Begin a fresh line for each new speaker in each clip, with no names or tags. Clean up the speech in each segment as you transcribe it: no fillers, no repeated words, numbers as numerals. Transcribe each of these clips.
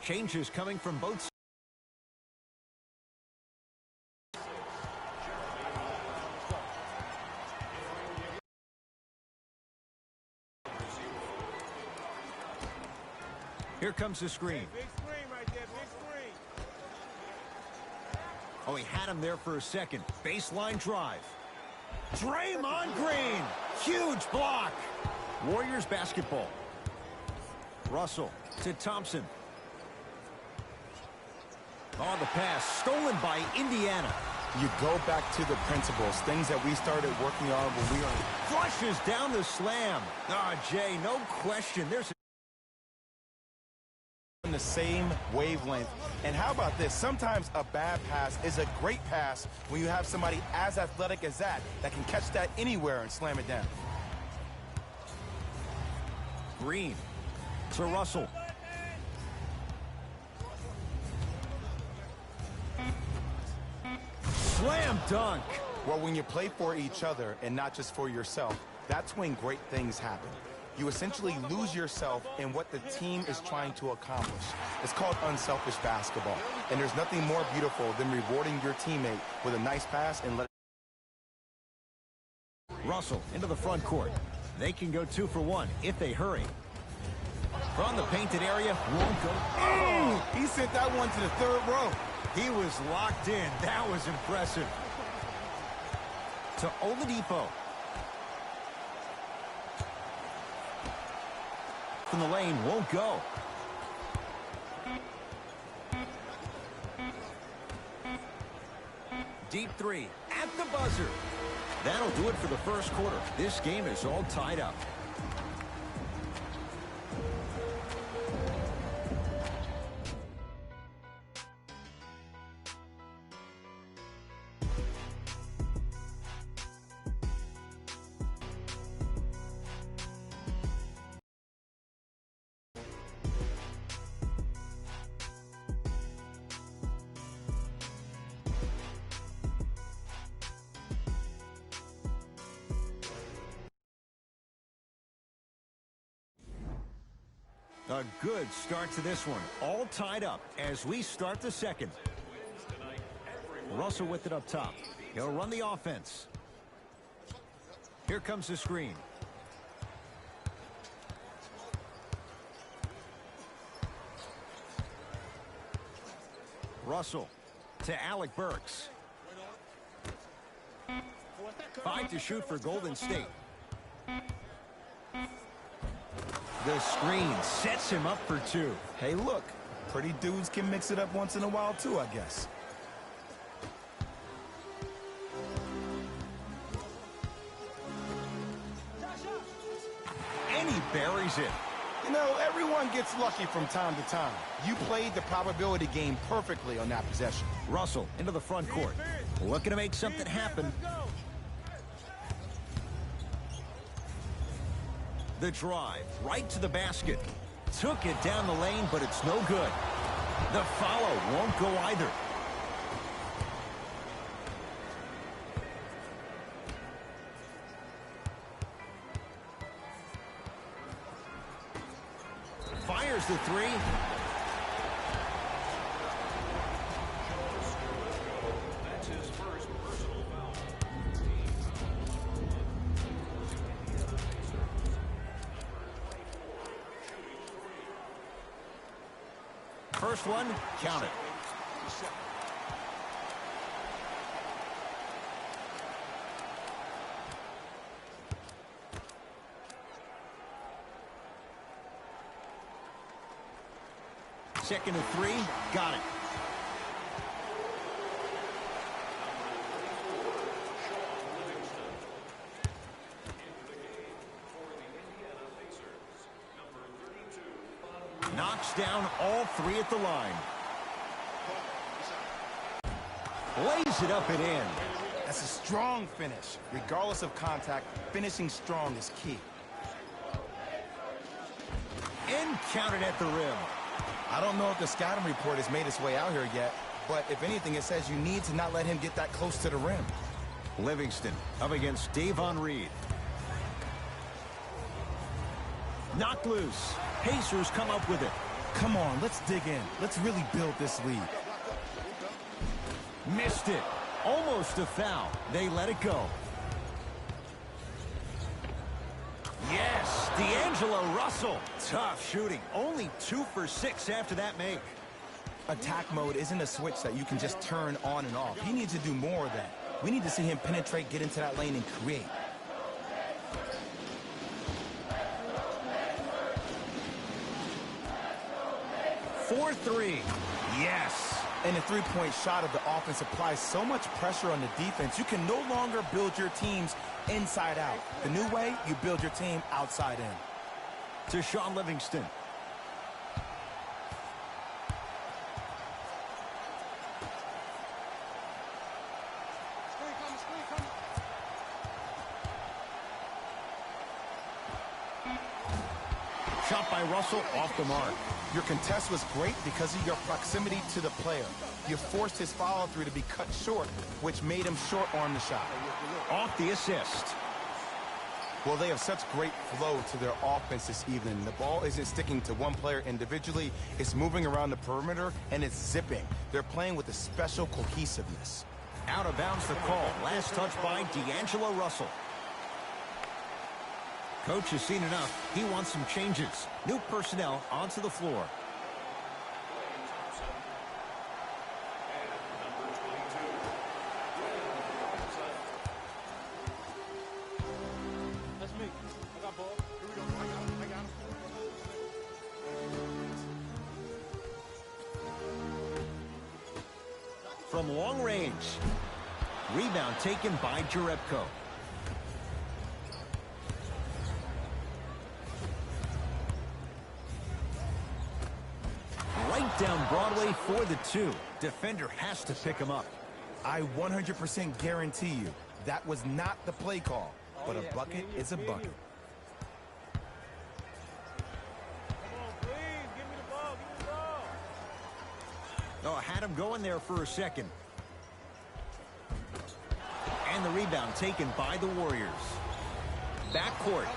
Changes coming from both sides. Here comes the screen.
Hey, big screen right there, big screen.
Oh, he had him there for a second. Baseline drive. Draymond Green. Huge block. Warriors basketball. Russell to Thompson. On the pass. Stolen by Indiana.
You go back to the principles, things that we started working on when we were...
Flushes down the slam. Jay, no question. There's
on the same wavelength. And how about this? Sometimes a bad pass is a great pass when you have somebody as athletic as that can catch that anywhere and slam it down.
Green to Russell. Slam dunk.
Well, when you play for each other and not just for yourself, that's when great things happen. You essentially lose yourself in what the team is trying to accomplish. It's called unselfish basketball. And there's nothing more beautiful than rewarding your teammate with a nice pass and letting...
Russell into the front court. They can go 2 for 1 if they hurry. From the painted area, won't go.
Oh, he sent that one to the third row.
He was locked in. That was impressive. To Oladipo. From the lane, won't go. Deep three at the buzzer. That'll do it for the first quarter. This game is all tied up. A good start to this one. All tied up as we start the second. Russell with it up top. He'll run the offense. Here comes the screen. Russell to Alec Burks. 5 to shoot for Golden State. The screen sets him up for 2.
Hey, look, pretty dudes can mix it up once in a while, too, I guess.
And he buries it.
You know, everyone gets lucky from time to time. You played the probability game perfectly on that possession.
Russell into the front court. Looking to make something happen. The drive right to the basket. Took it down the lane, but it's no good. The follow won't go either. Fires the three.
That's his first personal foul.
First one, count it. Second and 3, got it. Knocks down all 3 at the line. Lays it up and in.
That's a strong finish. Regardless of contact, finishing strong is key.
And counted at the rim.
I don't know if the scouting report has made its way out here yet, but if anything, it says you need to not let him get that close to the rim.
Livingston up against Davon Reed. Knocked loose. Pacers come up with it.
Come on, let's dig in. Let's really build this lead.
Missed it. Almost a foul. They let it go. Yes, D'Angelo Russell. Tough shooting. Only 2 for 6 after that make.
Attack mode isn't a switch that you can just turn on and off. He needs to do more of that. We need to see him penetrate, get into that lane, and create.
For 3. Yes.
And the three-point shot of the offense applies so much pressure on the defense, you can no longer build your teams inside out. The new way, you build your team outside in.
To Sean Livingston. Shot by Russell off the mark.
Your contest was great because of your proximity to the player. You forced his follow-through to be cut short, which made him short-arm the shot.
Off the assist.
Well, they have such great flow to their offense this evening. The ball isn't sticking to one player individually. It's moving around the perimeter, and it's zipping. They're playing with a special cohesiveness.
Out of bounds the call. Last touch by D'Angelo Russell. Coach has seen enough. He wants some changes. New personnel onto the floor.
That's me. I got ball. Here we go. I got him.
From long range. Rebound taken by Jerebko. Right down Broadway for the 2. Defender has to pick him up.
I 100% guarantee you that was not the play call, but a bucket is a bucket.
Come on, please. Give me the ball. Give me the ball.
Oh, had him going there for a second. And the rebound taken by the Warriors. Backcourt.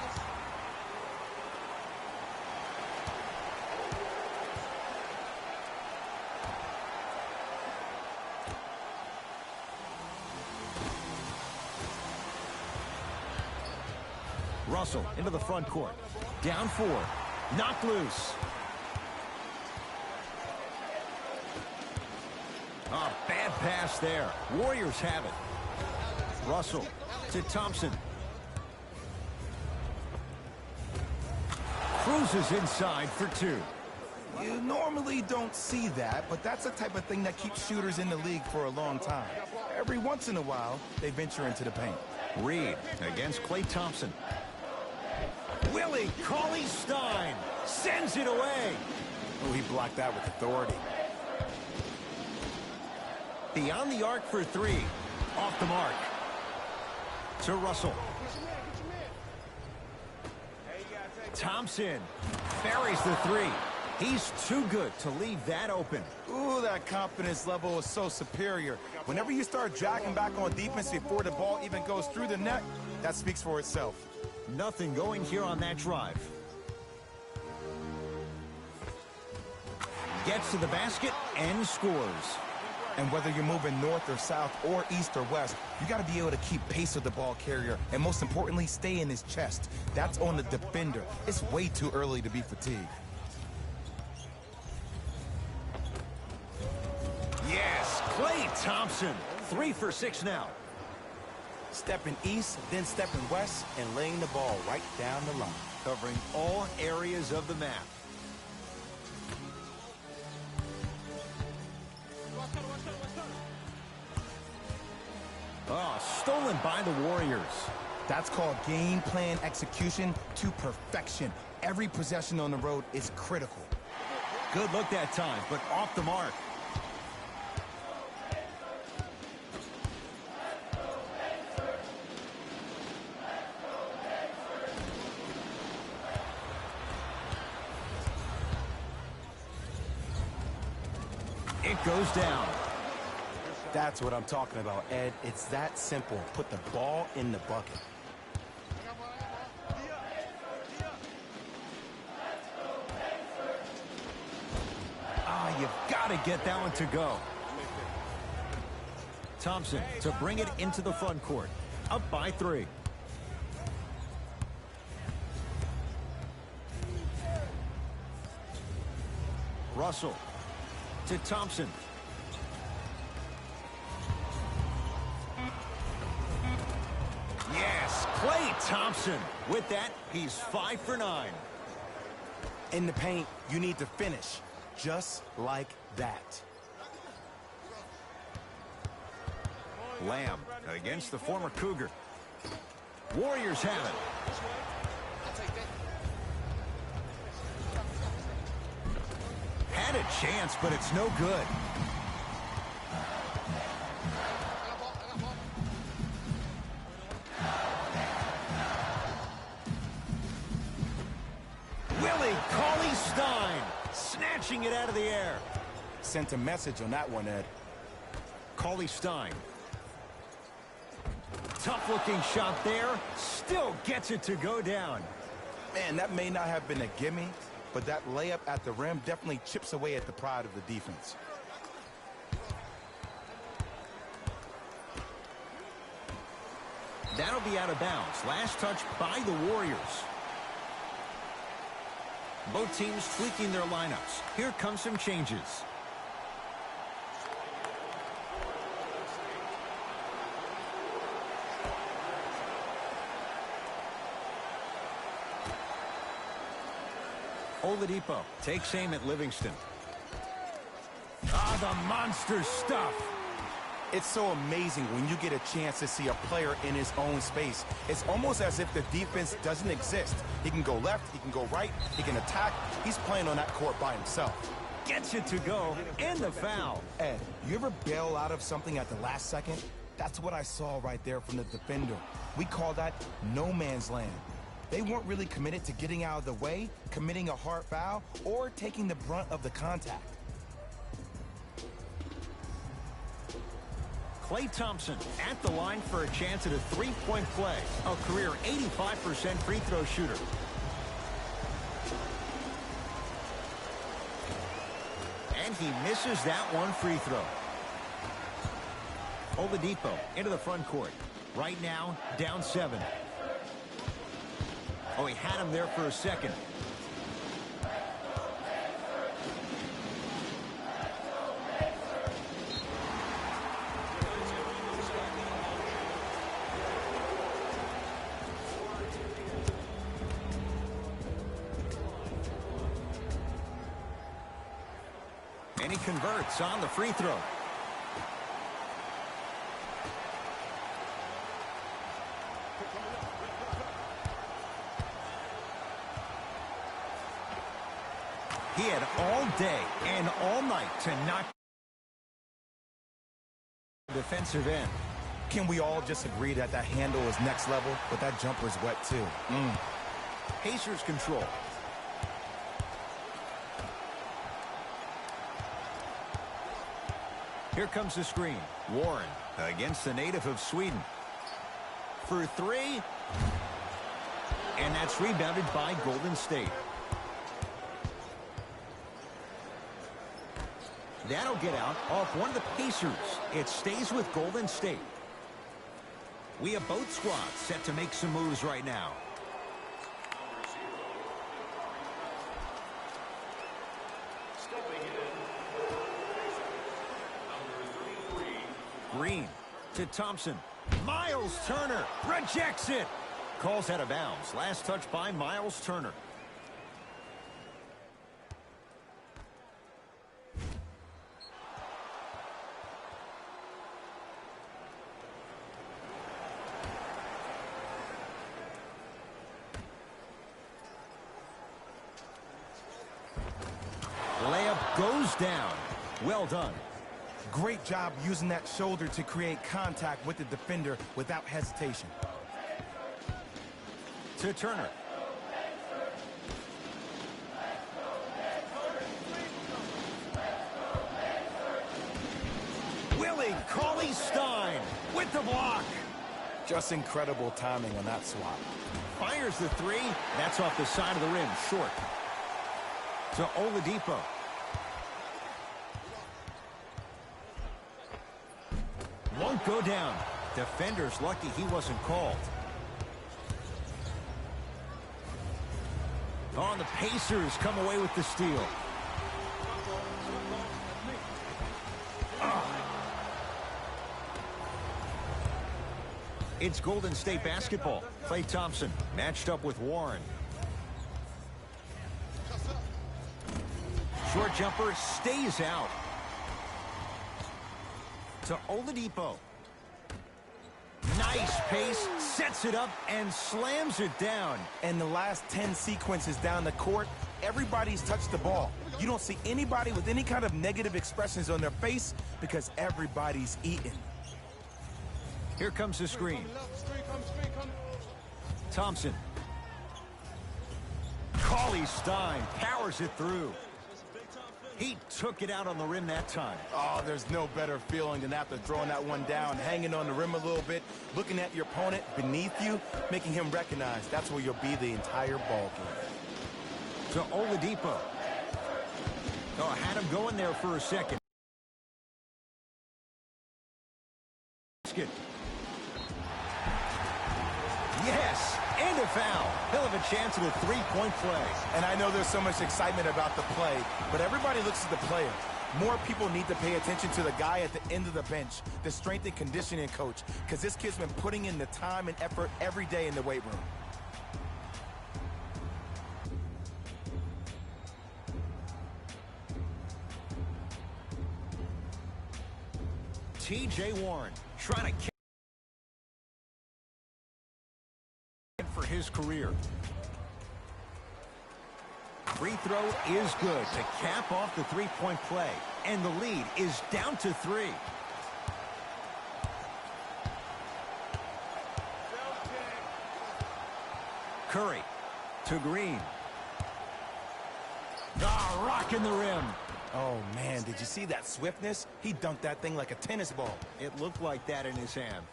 Russell into the front court. Down 4. Knocked loose. Oh, bad pass there. Warriors have it. Russell to Thompson. Cruises inside for 2.
You normally don't see that, but that's the type of thing that keeps shooters in the league for a long time. Every once in a while, they venture into the paint.
Reed against Klay Thompson. Willie Cauley-Stein sends it away.
Oh, he blocked that with authority.
Beyond the arc for 3. Off the mark. To Russell. Thompson buries the 3. He's too good to leave that open.
Ooh, that confidence level is so superior. Whenever you start dragging back on defense before the ball even goes through the net, that speaks for itself.
Nothing going here on that drive. Gets to the basket and scores.
And whether you're moving north or south or east or west, you got to be able to keep pace with the ball carrier and most importantly, stay in his chest. That's on the defender. It's way too early to be fatigued.
Yes, Klay Thompson. 3 for 6 now.
Stepping east, then stepping west, and laying the ball right down the line.
Covering all areas of the map. Oh, stolen by the Warriors.
That's called game plan execution to perfection. Every possession on the road is critical.
Good look that time, but off the mark. It goes down.
That's what I'm talking about, Ed. It's that simple. Put the ball in the bucket.
you've got to get that one to go. Thompson to bring it into the front court. Up by 3. Russell to Thompson. Yes, Klay Thompson. With that, he's 5 for 9.
In the paint, you need to finish just like that.
Lamb against the former Cougar. Warriors have it. Had a chance, but it's no good. Willie Cauley-Stein snatching it out of the air.
Sent a message on that one, Ed.
Cauley-Stein. Tough-looking shot there. Still gets it to go down.
Man, that may not have been a gimme, but that layup at the rim definitely chips away at the pride of the defense.
That'll be out of bounds. Last touch by the Warriors. Both teams tweaking their lineups. Here come some changes. Oladipo takes aim at Livingston. Ah, the monster stuff.
It's so amazing when you get a chance to see a player in his own space. It's almost as if the defense doesn't exist. He can go left, he can go right, he can attack. He's playing on that court by himself.
Gets it to go, and the foul.
Ed, you ever bail out of something at the last second? That's what I saw right there from the defender. We call that no man's land. They weren't really committed to getting out of the way, committing a hard foul, or taking the brunt of the contact.
Klay Thompson at the line for a chance at a three-point play. A career 85% free throw shooter. And he misses that one free throw. Oladipo into the front court. Right now, down 7. Oh, he had him there for a second. And he converts on the free throw. He had all day and all night to knock defensive end.
Can we all just agree that that handle is next level, but that jumper's wet too?
Pacers control. Here comes the screen. Warren against the native of Sweden. For 3. And that's rebounded by Golden State. That'll get out off one of the Pacers. It stays with Golden State. We have both squads set to make some moves right now. Green to Thompson. Miles Turner rejects it. Calls out of bounds. Last touch by Miles Turner. Layup goes down. Well done.
Great job using that shoulder to create contact with the defender without hesitation.
To Turner. Willie Cauley-Stein with the block.
Just incredible timing on that swat.
Fires the 3. That's off the side of the rim, short. To Oladipo. go down. Defender's lucky he wasn't called. Oh, and the Pacers come away with the steal. It's Golden State basketball. Klay Thompson matched up with Warren. Short jumper stays out. To Oladipo. Nice pace, sets it up, and slams it down.
And the last 10 sequences down the court, everybody's touched the ball. You don't see anybody with any kind of negative expressions on their face because everybody's eating.
Here comes the screen. Thompson. Cauley Stein powers it through. He took it out on the rim that time.
Oh, there's no better feeling than after throwing that one down, hanging on the rim a little bit, looking at your opponent beneath you, making him recognize that's where you'll be the entire ball game.
To Oladipo. Oh, had him going there for a second. Yes, and a foul. He'll have a chance at a three-point play.
And I know there's so much excitement about the play, but everybody looks at the player. More people need to pay attention to the guy at the end of the bench, the strength and conditioning coach, because this kid's been putting in the time and effort every day in the weight room.
T.J. Warren trying to for his career. Free throw is good to cap off the three-point play, and the lead is down to 3. Curry to Green. Ah, rocking the rim.
Oh, man, did you see that swiftness? He dunked that thing like a tennis ball.
It looked like that in his hand.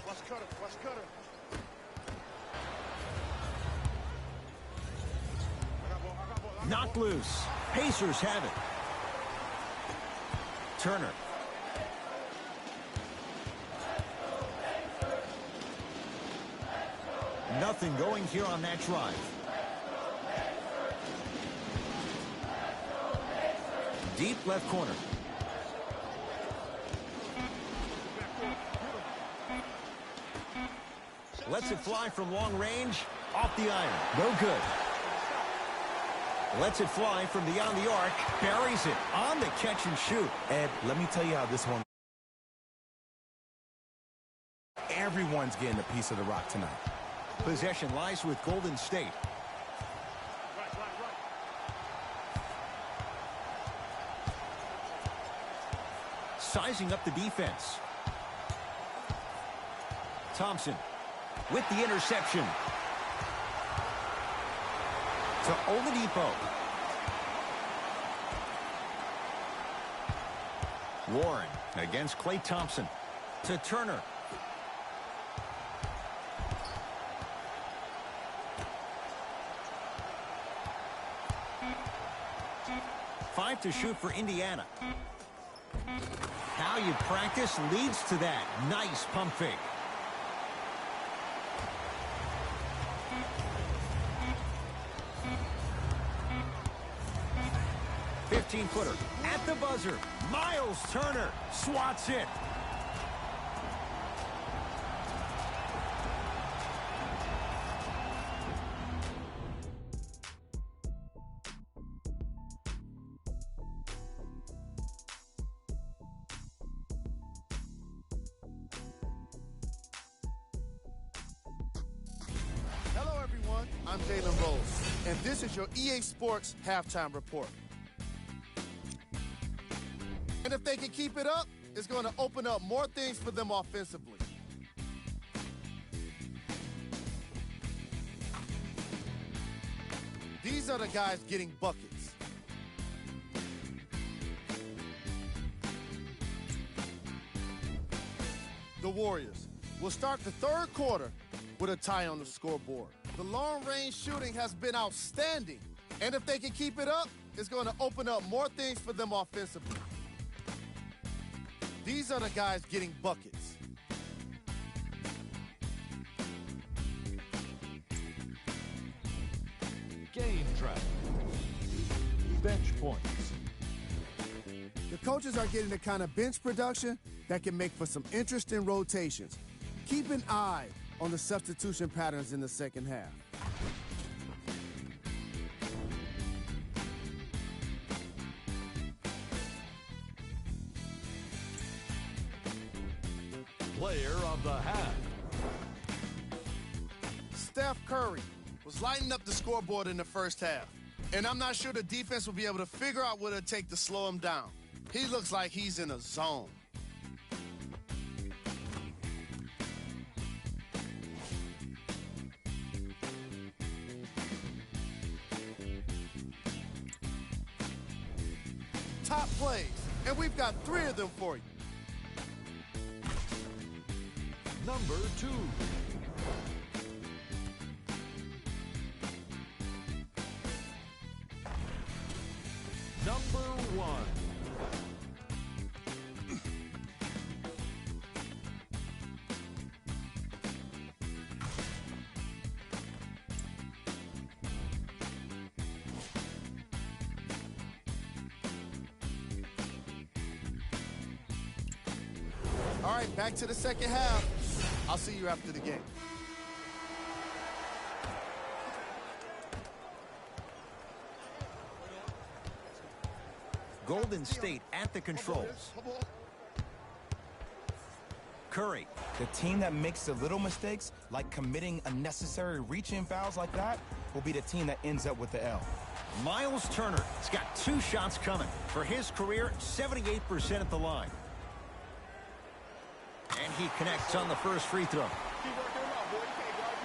Watch cutter.
Knocked loose. Pacers have it. Turner. Nothing going here on that drive. Deep left corner. Lets it fly from long range. Off the iron. No good. Lets it fly from beyond the arc. Buries it on the catch and shoot.
Ed, let me tell you how this one... Everyone's getting a piece of the rock tonight.
Possession lies with Golden State. Sizing up the defense. Thompson with the interception. To Oladipo. Warren against Klay Thompson. To Turner. Five to shoot for Indiana. How you practice leads to that. Nice pump fake. Footer at the buzzer. Miles Turner swats it.
Hello, everyone. I'm Jalen Rose, and this is your EA Sports Halftime Report. And if they can keep it up, it's going to open up more things for them offensively. These are the guys getting buckets. The Warriors will start the third quarter with a tie on the scoreboard. The long-range shooting has been outstanding. And if they can keep it up, it's going to open up more things for them offensively. These are the guys getting buckets.
Game track. Bench points.
The coaches are getting the kind of bench production that can make for some interesting rotations. Keep an eye on the substitution patterns in the second half.
Player of the half.
Steph Curry was lighting up the scoreboard in the first half, and I'm not sure the defense will be able to figure out what it'll take to slow him down. He looks like he's in a zone. Top plays, and we've got 3 of them for you.
Number 2. Number 1.
All right, back to the second half. I'll see you after the game.
Golden State at the controls. Curry.
The team that makes the little mistakes, like committing unnecessary reach-in fouls like that, will be the team that ends up with the L.
Miles Turner has got 2 shots coming. For his career, 78% at the line. And he connects on the first free throw.
Keep working him out, boy. You can't guard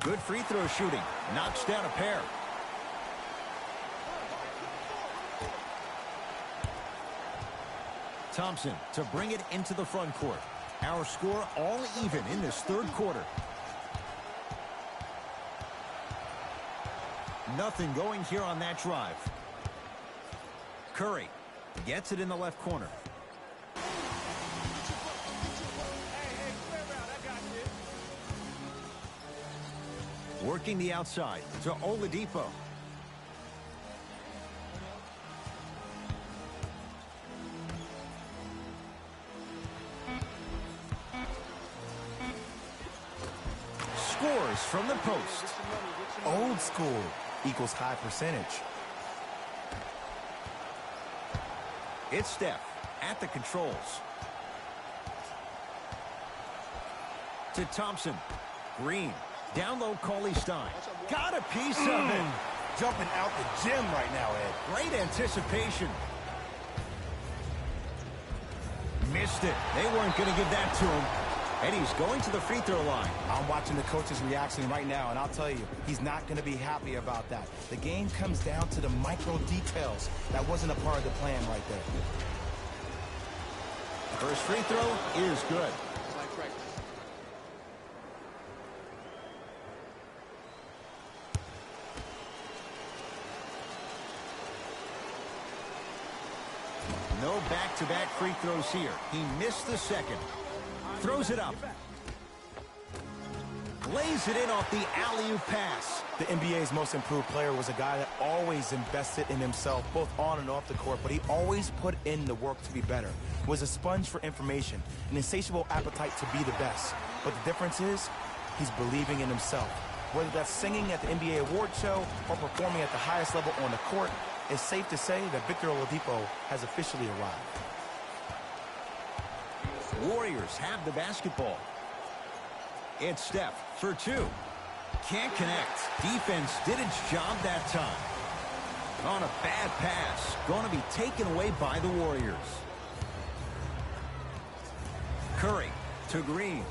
you.
Good free throw shooting. Knocks down a pair. Thompson to bring it into the front court. Our score all even in this third quarter. Nothing going here on that drive. Curry gets it in the left corner.
Hey, clear out. I got this.
Working the outside to Oladipo. Scores from the post.
Old school equals high percentage.
It's Steph at the controls. To Thompson. Green. Down low, Cauley Stein. Got a piece of it.
Jumping out the gym right now, Ed.
Great anticipation. Missed it. They weren't going to give that to him. And he's going to the free throw line.
I'm watching the coach's reaction right now, and I'll tell you, he's not going to be happy about that. The game comes down to the micro details. That wasn't a part of the plan right there.
First free throw is good. No back-to-back free throws here. He missed the second. Throws it up. Lays it in off the alley-oop pass.
The NBA's most improved player was a guy that always invested in himself, both on and off the court, but he always put in the work to be better. Was a sponge for information, an insatiable appetite to be the best. But the difference is, he's believing in himself. Whether that's singing at the NBA award show or performing at the highest level on the court, it's safe to say that Victor Oladipo has officially arrived.
Warriors have the basketball. It's Steph for 2. Can't connect. Defense did its job that time. On a bad pass. Going to be taken away by the Warriors. Curry to Green.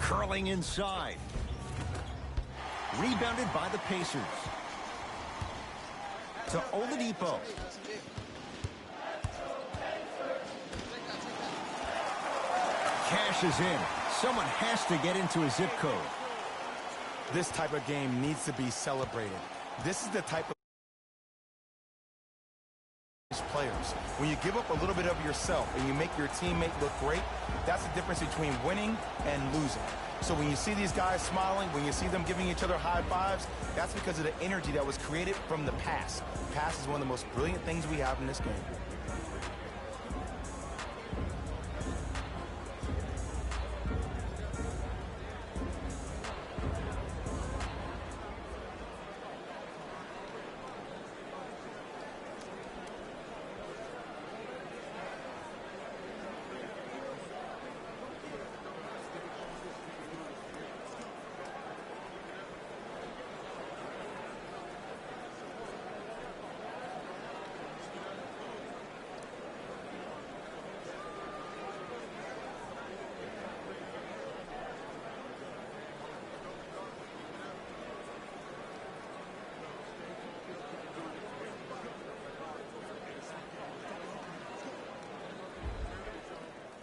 Curling inside. Rebounded by the Pacers. To Oladipo. Cashes in. Someone has to get into a zip code.
This type of game needs to be celebrated. This is the type of players. When you give up a little bit of yourself and you make your teammate look great, that's the difference between winning and losing. So when you see these guys smiling, when you see them giving each other high fives, that's because of the energy that was created from the pass. Pass is one of the most brilliant things we have in this game.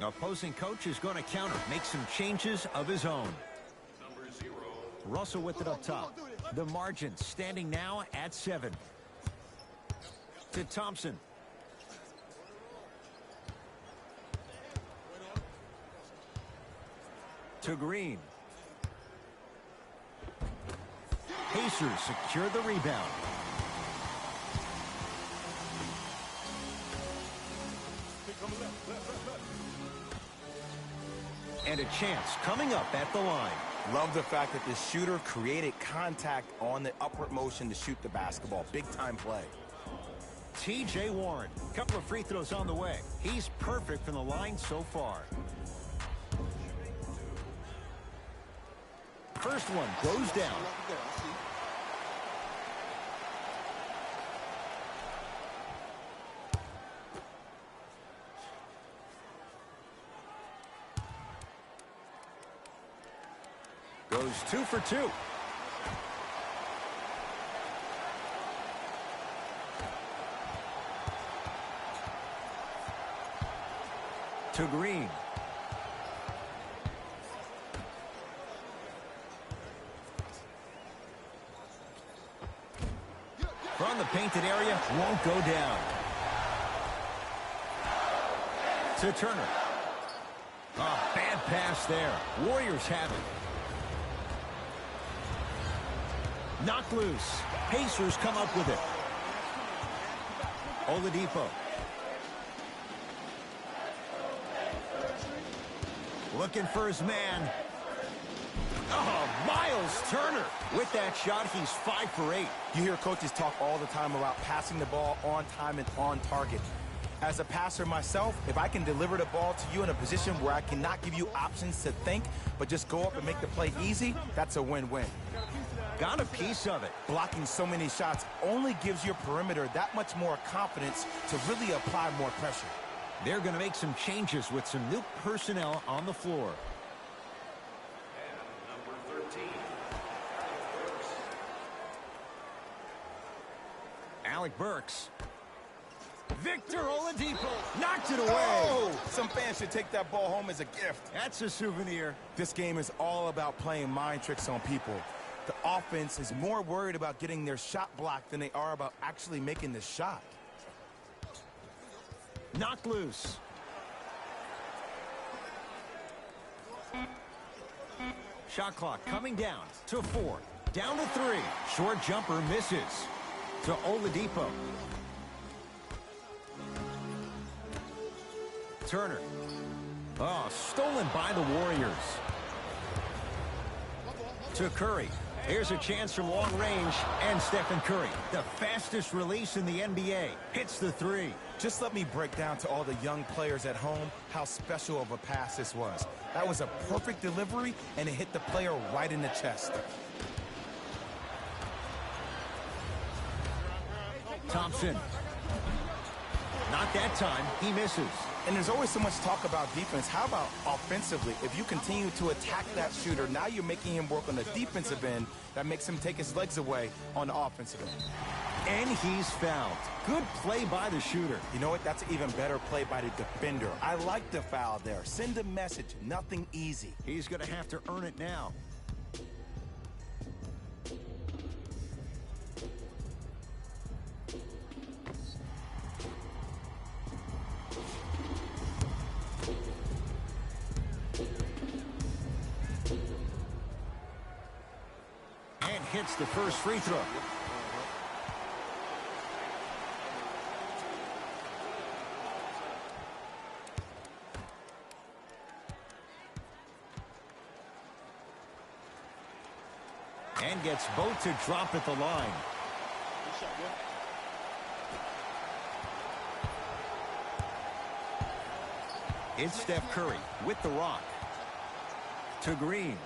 Opposing coach is going to counter, make some changes of his own.
Number 0.
Russell with it up top. The margin standing now at 7. To Thompson. To Green. Pacers secure the rebound. And a chance coming up at the line.
Love the fact that the shooter created contact on the upward motion to shoot the basketball. Big time play.
T.J. Warren, couple of free throws on the way. He's perfect from the line so far. First one goes down. Goes 2 for 2. To Green. From the painted area, won't go down. To Turner. Oh, bad pass there. Warriors have it. Knocked loose. Pacers come up with it. Oladipo. Looking for his man. Oh, Miles Turner. With that shot, he's 5 for 8.
You hear coaches talk all the time about passing the ball on time and on target. As a passer myself, if I can deliver the ball to you in a position where I cannot give you options to think, but just go up and make the play easy, that's a win-win.
Got a piece of it.
Blocking so many shots only gives your perimeter that much more confidence to really apply more pressure.
They're going to make some changes with some new personnel on the floor.
And number 13.
Alec Burks. Victor Oladipo knocked it away.
Oh, some fans should take that ball home as a gift.
That's a souvenir.
This game is all about playing mind tricks on people. The offense is more worried about getting their shot blocked than they are about actually making the shot.
Knocked loose. Shot clock coming down to 4. Down to 3. Short jumper misses. To Oladipo. Turner. Oh, stolen by the Warriors. To Curry. Here's a chance from long range, and Stephen Curry, the fastest release in the NBA, hits the 3.
Just let me break down to all the young players at home how special of a pass this was. That was a perfect delivery, and it hit the player right in the chest.
Thompson. Not that time. He misses.
And there's always so much talk about defense. How about offensively? If you continue to attack that shooter, now you're making him work on the defensive end. That makes him take his legs away on the offensive end.
And he's fouled. Good play by the shooter.
You know what? That's an even better play by the defender. I like the foul there. Send a message. Nothing easy.
He's going to have to earn it now. And hits the first free throw. And gets both to drop at the line. It's Steph Curry with the rock. To Green.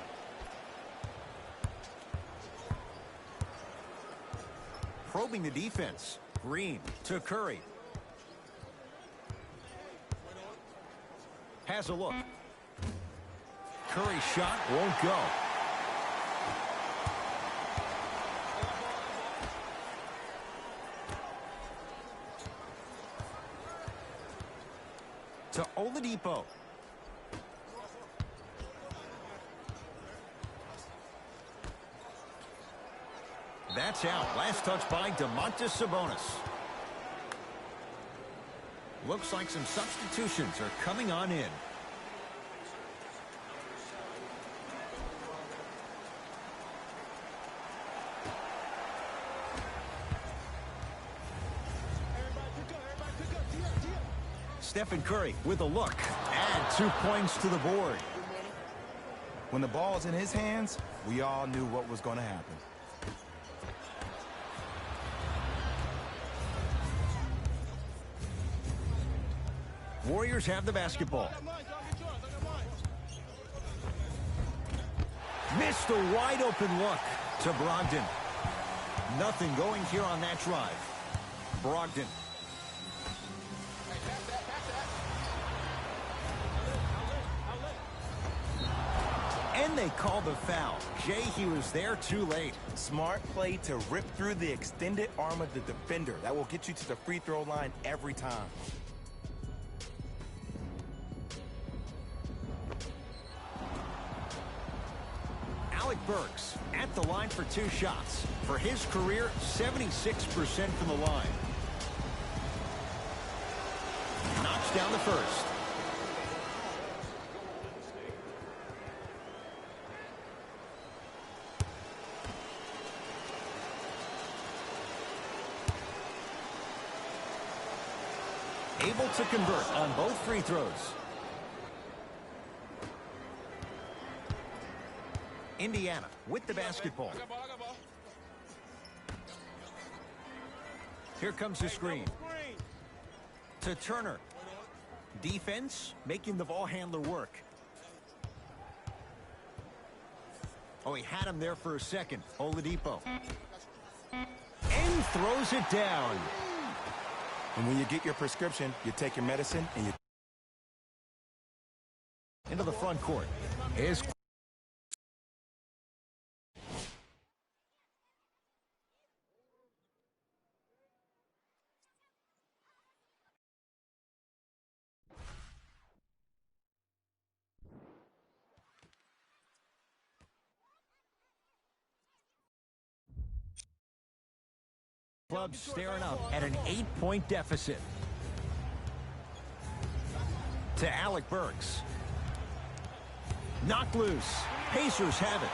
Probing the defense. Green to Curry. Has a look. Curry's shot won't go. To Oladipo. That's out. Last touch by Domantas Sabonis. Looks like some substitutions are coming on in. Stephen Curry with a look. Add 2 points to the board.
When the ball's in his hands, we all knew what was going to happen.
Warriors have the basketball. Missed a wide open look to Brogdon. Nothing going here on that drive. Brogdon. And they call the foul. Jay, he was there too late.
Smart play to rip through the extended arm of the defender. That will get you to the free throw line every time.
Alec Burks at the line for 2 shots. For his career, 76% from the line. Knocks down the first. Able to convert on both free throws. Indiana with the basketball. Here comes the screen. To Turner. Defense making the ball handler work. Oh, he had him there for a second. Oladipo. And throws it down.
And when you get your prescription, you take your medicine and you...
Into the front court. Here's... Club staring up at an 8-point deficit. To Alec Burks. Knocked loose. Pacers have it.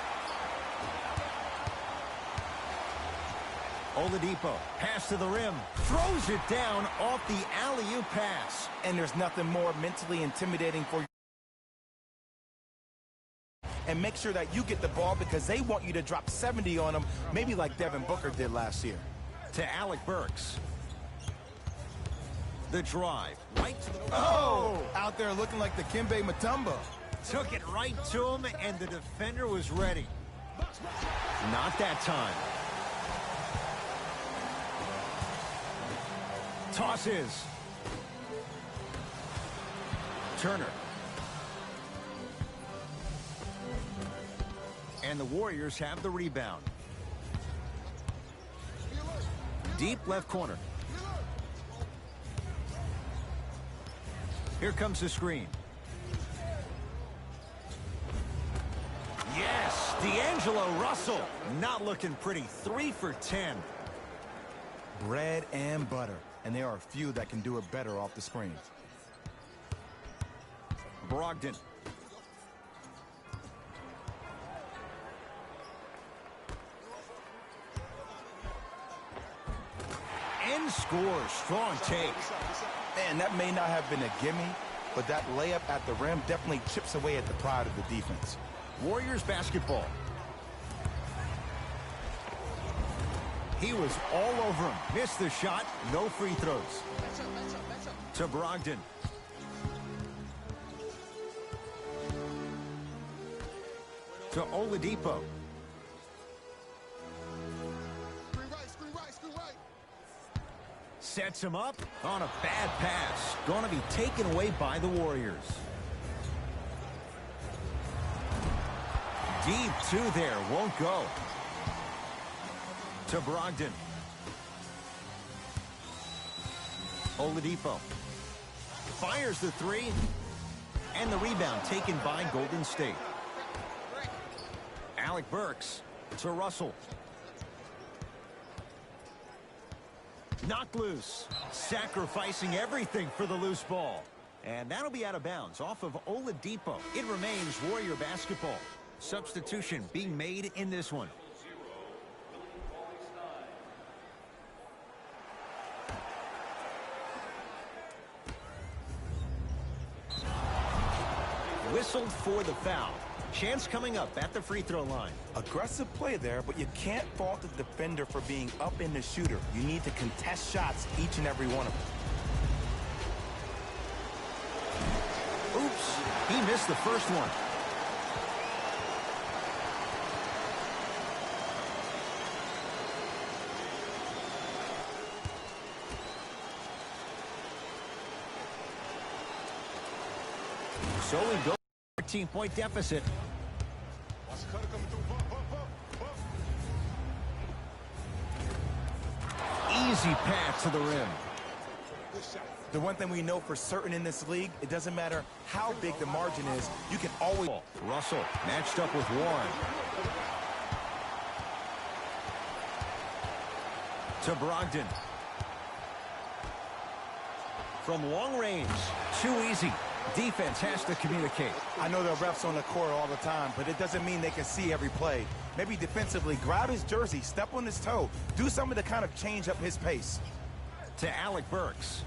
Oladipo. Pass to the rim. Throws it down off the alley-oop pass.
And there's nothing more mentally intimidating for you. And make sure that you get the ball because they want you to drop 70 on them, maybe like Devin Booker did last year.
To Alec Burks. The drive. Right to the...
Oh! Out there looking like the Kimbe Mutombo.
Took it right to him, and the defender was ready. Not that time. Tosses. Turner. And the Warriors have the rebound. Deep left corner. Here comes the screen. Yes, D'Angelo Russell. Not looking pretty. 3 for 10.
Bread and butter. And there are a few that can do it better off the screen.
Brogdon. And scores. Strong take.
Man, that may not have been a gimme, but that layup at the rim definitely chips away at the pride of the defense.
Warriors basketball. He was all over him. Missed the shot. No free throws. To Brogdon. To Oladipo. Sets him up on a bad pass. Going to be taken away by the Warriors. Deep two there. Won't go. To Brogdon. Oladipo. Fires the three. And the rebound taken by Golden State. Alec Burks to Russell. Knocked loose. Sacrificing everything for the loose ball. And that'll be out of bounds off of Oladipo. It remains Warrior basketball. Substitution being made in this one. Whistled for the foul. Chance coming up at the free throw line.
Aggressive play there, but you can't fault the defender for being up in the shooter. You need to contest shots, each and every one of them.
Oops, he missed the first one. So we go 13-point deficit. Easy pass to the rim.
The one thing we know for certain in this league, it doesn't matter how big the margin is, you can always...
Russell matched up with Warren. To Brogdon. From long range, too easy. Defense has to communicate.
I know there are refs on the court all the time, but it doesn't mean they can see every play. Maybe defensively, grab his jersey, step on his toe, do something to kind of change up his pace.
To Alec Burks.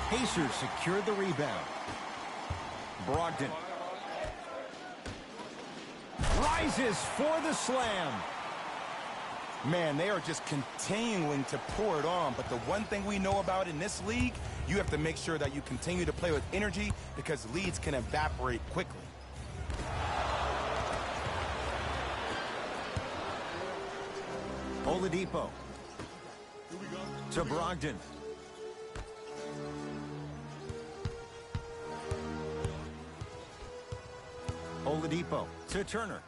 Pacers secured the rebound. Brogdon. Rises for the slam.
Man, they are just continuing to pour it on. But the one thing we know about in this league, you have to make sure that you continue to play with energy because leads can evaporate quickly.
Oladipo. To Brogdon. Oladipo to Turner.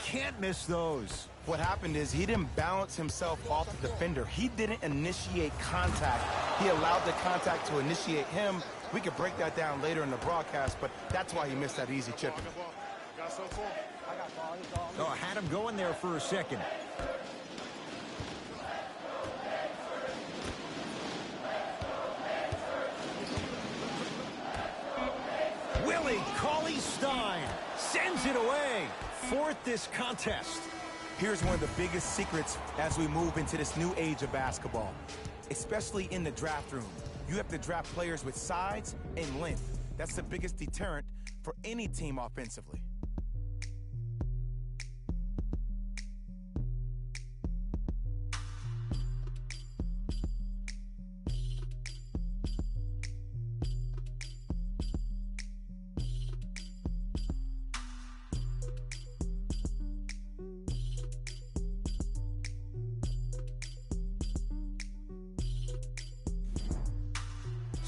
Can't miss those.
What happened is he didn't balance himself off the defender. He didn't initiate contact. He allowed the contact to initiate him. We could break that down later in the broadcast, but that's why he missed that easy chip.
Oh, I had him going there for a second. Willie Cauley-Stein sends it away. Fourth this contest.
Here's one of the biggest secrets as we move into this new age of basketball, especially in the draft room. You have to draft players with size and length. That's the biggest deterrent for any team offensively.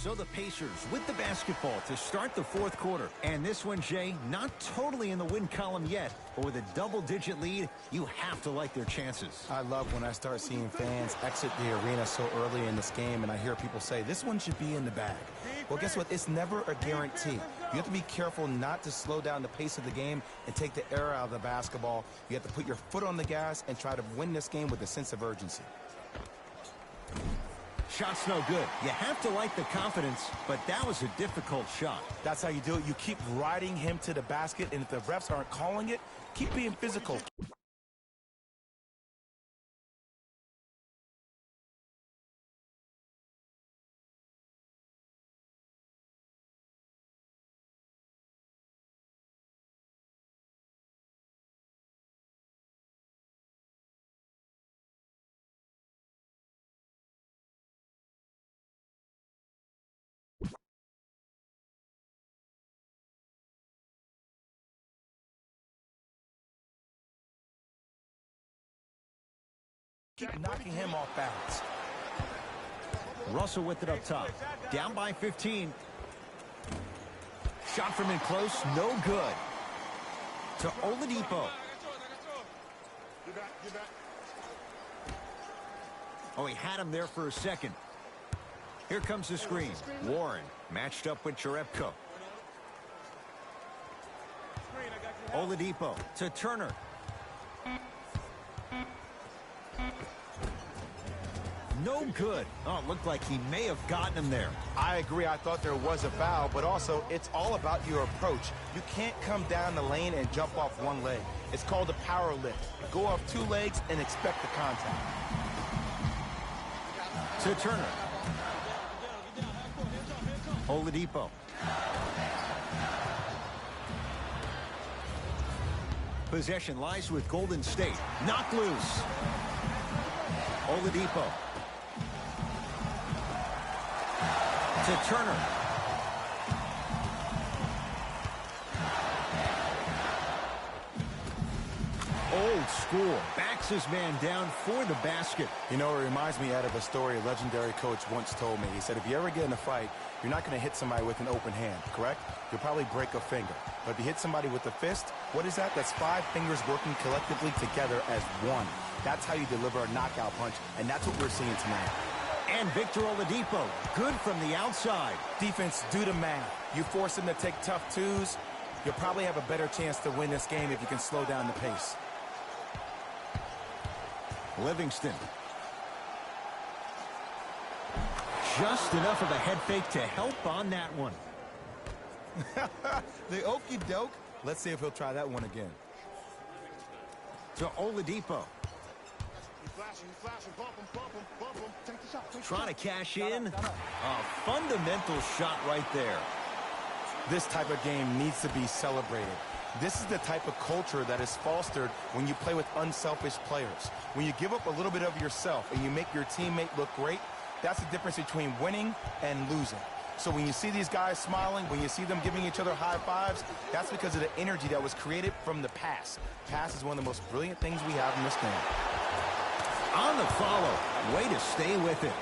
So the Pacers with the basketball to start the fourth quarter. And this one, Jay, not totally in the win column yet, but with a double-digit lead, you have to like their chances.
I love when I start seeing fans exit the arena so early in this game, and I hear people say, this one should be in the bag. Well, guess what? It's never a guarantee. You have to be careful not to slow down the pace of the game and take the air out of the basketball. You have to put your foot on the gas and try to win this game with a sense of urgency.
Shot's no good. You have to like the confidence, but that was a difficult shot.
That's how you do it. You keep riding him to the basket, and if the refs aren't calling it, keep being physical. Keep knocking him off balance.
Russell with it up top. Down by 15. Shot from in close, no good. To Oladipo. Oh, he had him there for a second. Here comes the screen. Warren matched up with Jerebko. Oladipo to Turner. No good. Oh, it looked like he may have gotten him there.
I agree. I thought there was a foul, but also it's all about your approach. You can't come down the lane and jump off one leg. It's called a power lift. Go off two legs and expect the contact.
To Turner. Oladipo. Possession lies with Golden State. Knocked loose. Oladipo. To Turner. Old school. Backs his man down for the basket.
You know, it reminds me out of a story a legendary coach once told me. He said, if you ever get in a fight, you're not going to hit somebody with an open hand, correct? You'll probably break a finger. But if you hit somebody with a fist, what is that? That's 5 fingers working collectively together as one. That's how you deliver a knockout punch, and that's what we're seeing tonight.
And Victor Oladipo, good from the outside.
Defense, do the math. You force them to take tough twos, you'll probably have a better chance to win this game if you can slow down the pace.
Livingston. Just enough of a head fake to help on that one.
The okey doke. Let's see if he'll try that one again.
To Oladipo. Trying to cash in. A fundamental shot right there.
This type of game needs to be celebrated. This is the type of culture that is fostered when you play with unselfish players. When you give up a little bit of yourself and you make your teammate look great, that's the difference between winning and losing. So when you see these guys smiling, when you see them giving each other high fives, that's because of the energy that was created from the pass. Pass is one of the most brilliant things we have in this game.
On the follow. Way to stay with it.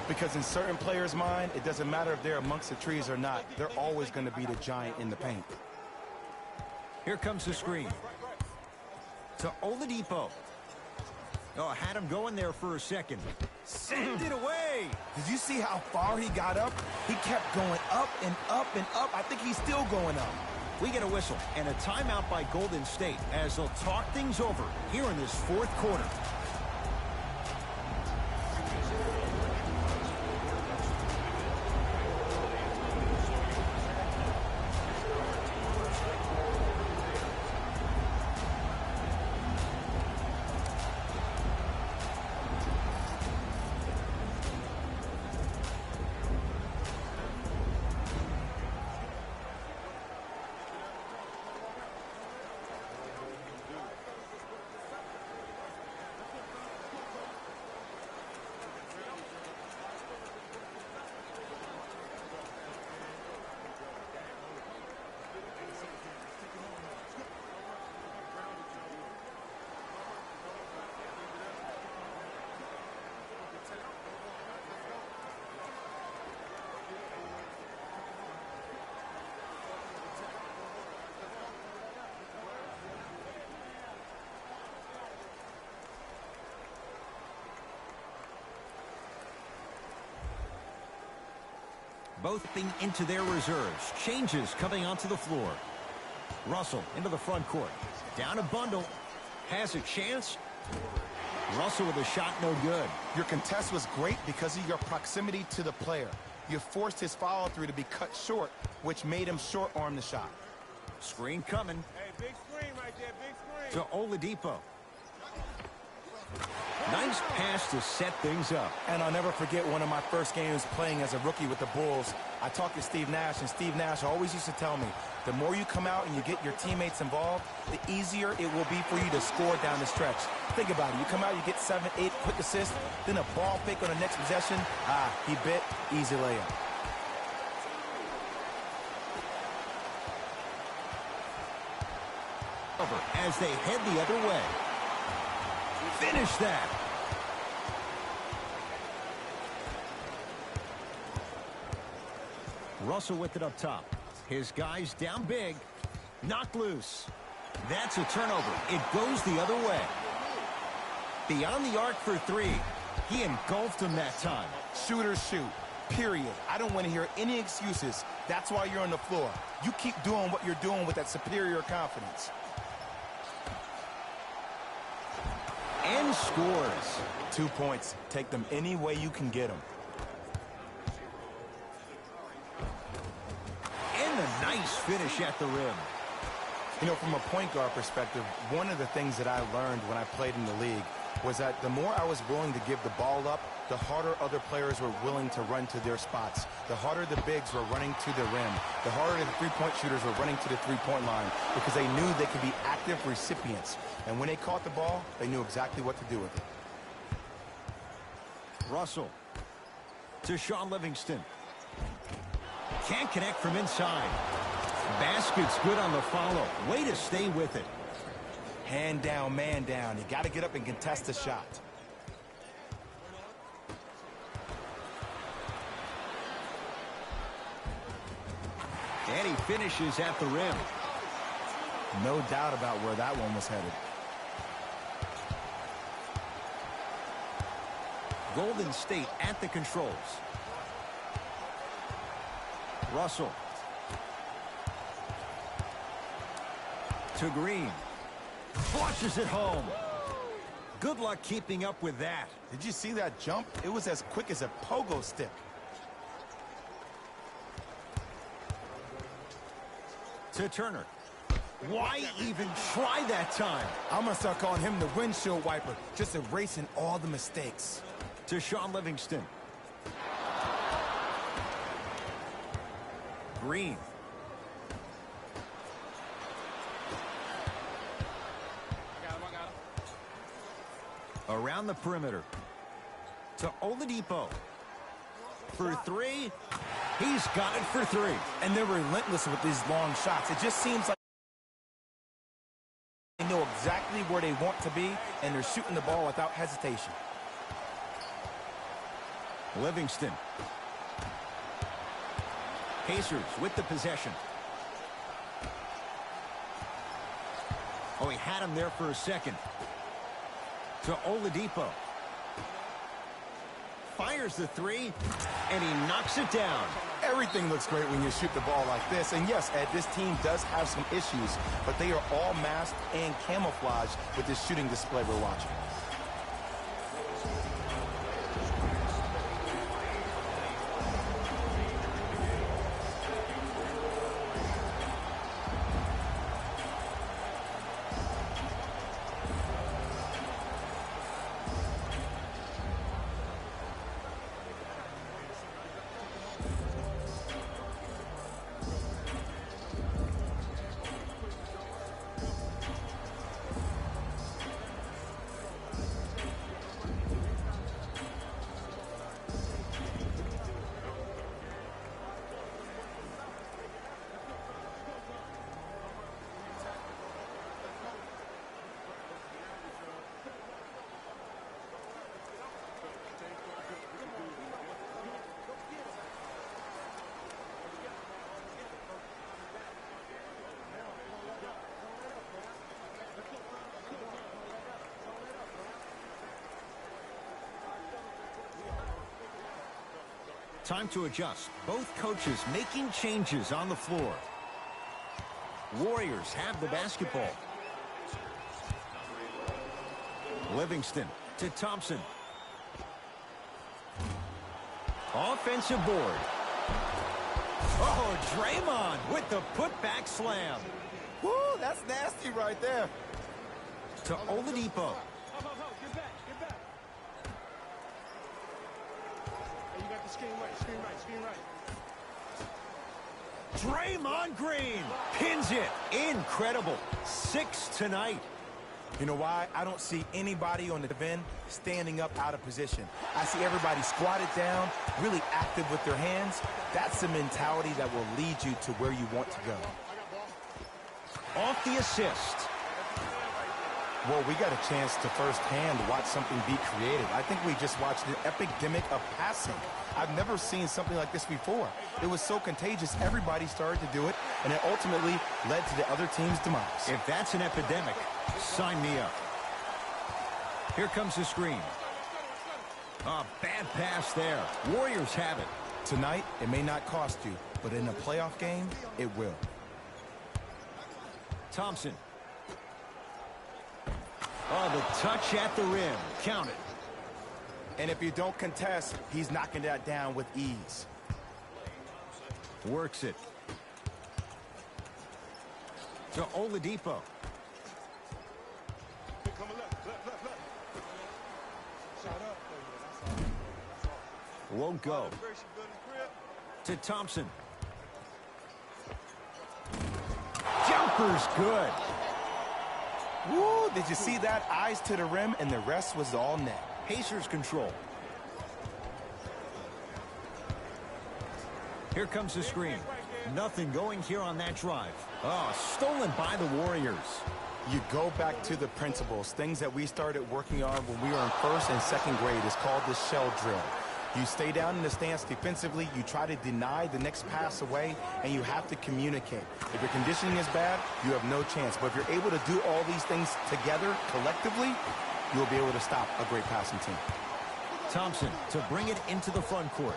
Because in certain players' mind, it doesn't matter if they're amongst the trees or not. They're always going to be the giant in the paint.
Here comes the screen. To Oladipo. Oh, had him going there for a second. Send it away.
Did you see how far he got up? He kept going up and up and up. I think he's still going up.
We get a whistle and a timeout by Golden State as they'll talk things over here in this fourth quarter. Both being into their reserves. Changes coming onto the floor. Russell into the front court. Down a bundle. Has a chance. Russell with a shot, no good.
Your contest was great because of your proximity to the player. You forced his follow-through to be cut short, which made him short-arm the shot.
Screen coming.
Hey, big screen right there, big screen.
To Oladipo. Nice pass to set things up.
And I'll never forget one of my first games playing as a rookie with the Bulls. I talked to Steve Nash, and Steve Nash always used to tell me, the more you come out and you get your teammates involved, the easier it will be for you to score down the stretch. Think about it. You come out, you get 7, 8 quick assists, then a ball fake on the next possession. He bit, easy layup.
As they head the other way. Finish that. Russell with it up top. His guys down big. Knocked loose. That's a turnover. It goes the other way. Beyond the arc for three. He engulfed him that time.
Shooters shoot. Period. I don't want to hear any excuses. That's why you're on the floor. You keep doing what you're doing with that superior confidence.
And scores.
2 points. Take them any way you can get them.
And a nice finish at the rim.
You know, from a point guard perspective, one of the things that I learned when I played in the league was that the more I was willing to give the ball up, the harder other players were willing to run to their spots. The harder the bigs were running to the rim. The harder the three-point shooters were running to the three-point line because they knew they could be active recipients. And when they caught the ball, they knew exactly what to do with it.
Russell to Shaun Livingston. Can't connect from inside. Basket's good on the follow. Way to stay with it.
Hand down, man down. You got to get up and contest the shot.
And he finishes at the rim.
No doubt about where that one was headed.
Golden State at the controls. Russell. To Green. Flushes it home. Good luck keeping up with that.
Did you see that jump? It was as quick as a pogo stick.
To Turner. Why even try that time?
I'm going to start calling him the windshield wiper, just erasing all the mistakes.
To Shaun Livingston. Green. Around the perimeter. To Oladipo. For three. He's got it for three.
And they're relentless with these long shots. It just seems like they know exactly where they want to be, and they're shooting the ball without hesitation.
Livingston. Pacers with the possession. Oh, he had him there for a second. To Oladipo. Fires the three, and he knocks it down.
Everything looks great when you shoot the ball like this. And yes, Ed, this team does have some issues, but they are all masked and camouflaged with this shooting display we're watching.
Time to adjust. Both coaches making changes on the floor. Warriors have the basketball. Livingston to Thompson. Offensive board. Oh, Draymond with the putback slam.
Woo, that's nasty right there.
To Oladipo.
Ho, get back, get back. Hey, you got the screen right.
Draymond Green pins it. Incredible. 6 tonight.
You know why? I don't see anybody on the end standing up out of position. I see everybody squatted down, really active with their hands. That's the mentality that will lead you to where you want to go.
Off the assist.
Well, we got a chance to firsthand watch something be created. I think we just watched an epidemic of passing. I've never seen something like this before. It was so contagious, everybody started to do it, and it ultimately led to the other team's demise.
If that's an epidemic, sign me up. Here comes the screen. A bad pass there. Warriors have it.
Tonight, it may not cost you, but in a playoff game, it will.
Thompson. Oh, the touch at the rim. Count it.
And if you don't contest, he's knocking that down with ease.
Works it. To Oladipo.
Coming left. Shot up.
Won't go.
Very good in grip.
To Thompson. Jumper's good.
Woo, did you see that? Eyes to the rim, and the rest was all net.
Pacers control. Here comes the screen. Nothing going here on that drive. Oh, stolen by the Warriors.
You go back to the principles, things that we started working on when we were in first and second grade. It's called the shell drill. You stay down in the stance defensively, you try to deny the next pass away, and you have to communicate. If your conditioning is bad, you have no chance. But if you're able to do all these things together, collectively, you'll be able to stop a great passing team.
Thompson to bring it into the front court.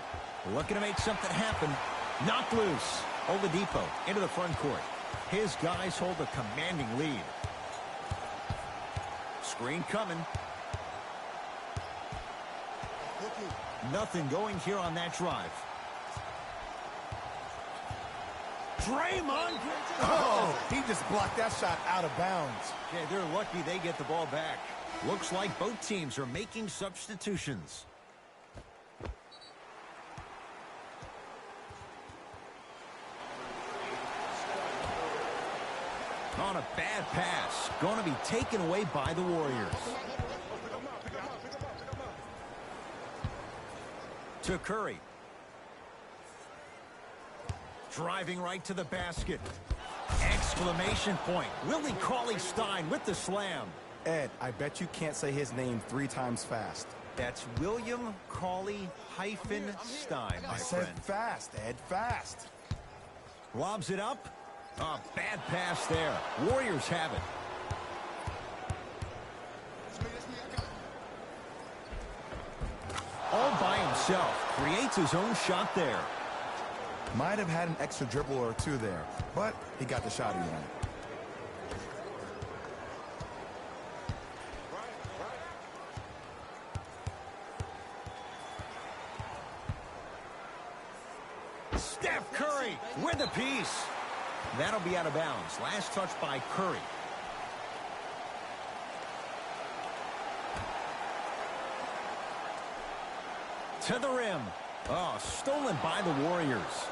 Looking to make something happen. Knocked loose. Oladipo into the front court. His guys hold a commanding lead. Screen coming. Nothing going here on that drive. Draymond.
Oh, he just blocked that shot out of bounds.
Okay, they're lucky they get the ball back. Looks like both teams are making substitutions. On a bad pass. Going to be taken away by the Warriors. To Curry. Driving right to the basket. Exclamation point. Willie Cauley-Stein with the slam.
Ed, I bet you can't say his name 3 times fast.
That's William Cauley-Stein, my
I said
friend.
fast, Ed, fast.
Lobs it up. A bad pass there. Warriors have it. All by himself. Creates his own shot there.
Might have had an extra dribble or 2 there, but he got the shot he wanted.
Steph Curry with a piece. That'll be out of bounds. Last touch by Curry. To the rim. Oh, stolen by the Warriors.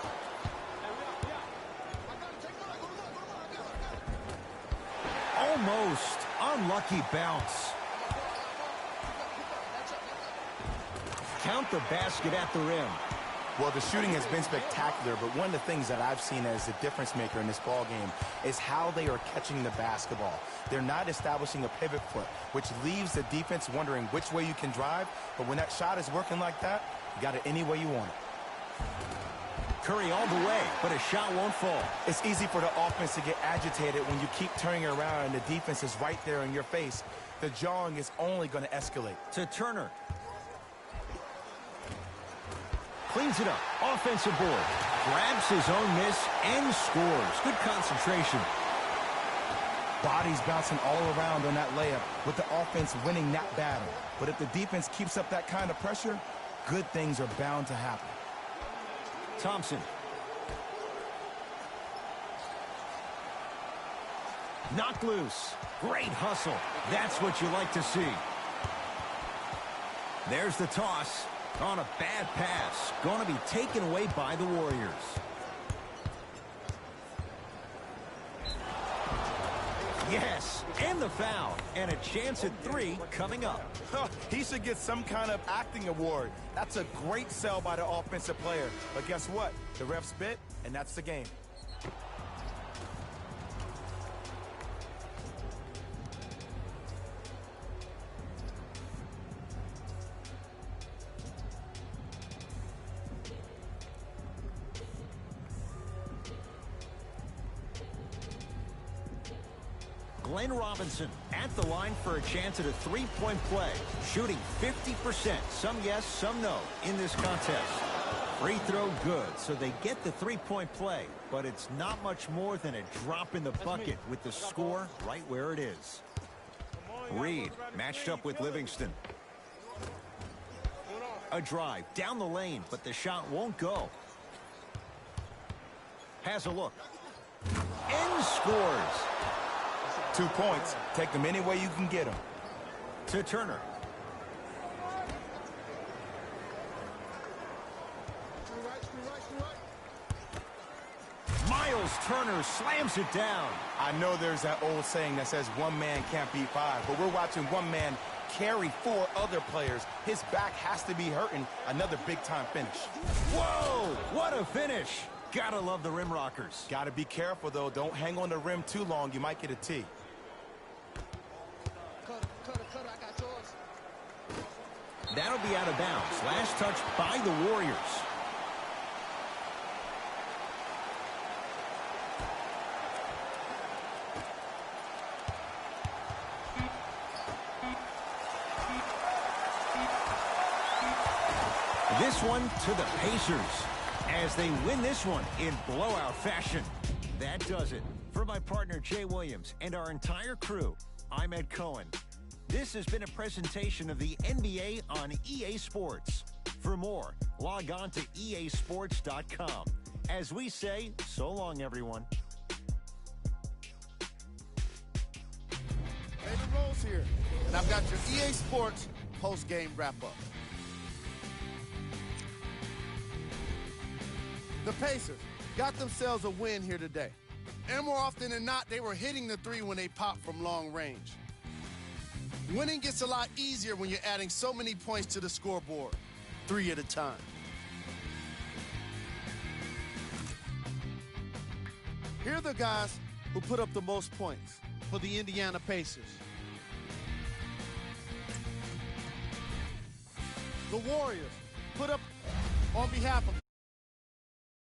Almost. Unlucky bounce. Count the basket at the rim.
Well, the shooting has been spectacular, but one of the things that I've seen as the difference maker in this ball game is how they are catching the basketball. They're not establishing a pivot foot, which leaves the defense wondering which way you can drive, but when that shot is working like that, you got it any way you want it.
Curry all the way, but a shot won't fall.
It's easy for the offense to get agitated when you keep turning around and the defense is right there in your face. The jawing is only going to escalate.
To Turner. Cleans it up. Offensive board. Grabs his own miss and scores. Good concentration.
Bodies bouncing all around on that layup with the offense winning that battle. But if the defense keeps up that kind of pressure, good things are bound to happen.
Thompson. Knocked loose. Great hustle. That's what you like to see. There's the toss. On a bad pass. Going to be taken away by the Warriors. Yes, and the foul. And a chance at 3 coming up.
He should get some kind of acting award. That's a great sell by the offensive player. But guess what? The ref spit, and that's the game.
Glenn Robinson at the line for a chance at a three-point play. Shooting 50%. Some yes, some no in this contest. Free throw good, so they get the three-point play. But it's not much more than a drop in the bucket with the score right where it is. Reed matched up with Livingston. A drive down the lane, but the shot won't go. Has a look. And scores.
2 points. Take them any way you can get them.
To Turner. Miles Turner slams it down.
I know there's that old saying that says one man can't beat 5, but we're watching one man carry 4 other players. His back has to be hurting. Another big-time finish.
Whoa! What a finish. Gotta love the rim rockers.
Gotta be careful, though. Don't hang on the rim too long. You might get a T.
That'll be out of bounds. Last touch by the Warriors. This one to the Pacers as they win this one in blowout fashion. That does it. For my partner Jay Williams and our entire crew, I'm Ed Cohen. This has been a presentation of the NBA on EA Sports. For more, log on to easports.com. As we say, so long, everyone.
David Rose here, and I've got your EA Sports post-game wrap-up. The Pacers got themselves a win here today. And more often than not, they were hitting the 3 when they popped from long range. Winning gets a lot easier when you're adding so many points to the scoreboard, 3 at a time. Here are the guys who put up the most points for the Indiana Pacers. The Warriors put up, on behalf of